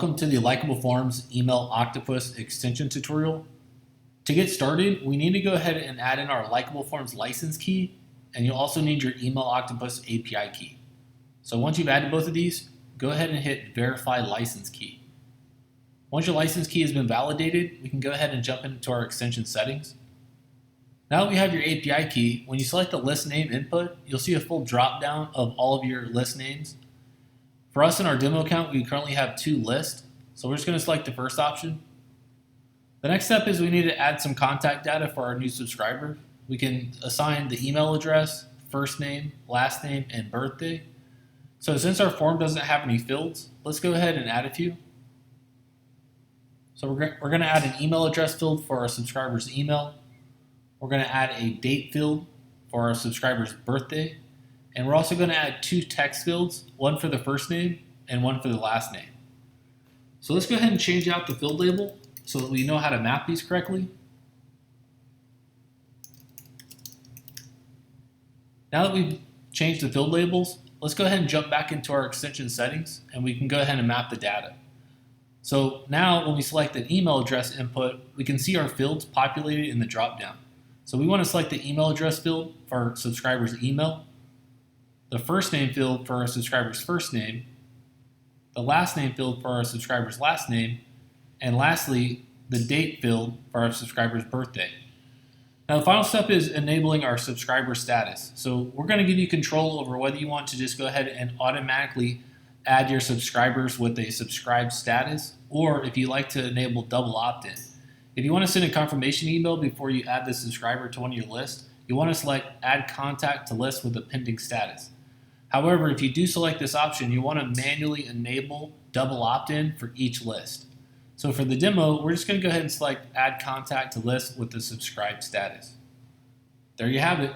Welcome to the Likeable Forms Email Octopus extension tutorial. To get started, we need to go ahead and add in our Likeable Forms license key, and you'll also need your Email Octopus API key. So once you've added both of these, go ahead and hit Verify License Key. Once your license key has been validated, we can go ahead and jump into our extension settings. Now that we have your API key, when you select the list name input, you'll see a full drop down of all of your list names. For us in our demo account, we currently have 2 lists, so we're just going to select the first option. The next step is we need to add some contact data for our new subscriber. We can assign the email address, first name, last name, and birthday. So since our form doesn't have any fields, let's go ahead and add a few. So we're going to add an email address field for our subscriber's email. We're going to add a date field for our subscriber's birthday. And we're also going to add 2 text fields, one for the first name and one for the last name. So let's go ahead and change out the field label so that we know how to map these correctly. Now that we've changed the field labels, let's go ahead and jump back into our extension settings and we can go ahead and map the data. So now when we select an email address input, we can see our fields populated in the drop-down. So we want to select the email address field for our subscriber's email, the first name field for our subscriber's first name, the last name field for our subscriber's last name, and lastly, the date field for our subscriber's birthday. Now the final step is enabling our subscriber status. So we're going to give you control over whether you want to just go ahead and automatically add your subscribers with a subscribed status, or if you like to enable double opt-in. If you want to send a confirmation email before you add the subscriber to one of your lists, you want to select Add Contact to List with a pending status. However, if you do select this option, you want to manually enable double opt-in for each list. So for the demo, we're just going to go ahead and select Add Contact to List with the subscribed status. There you have it.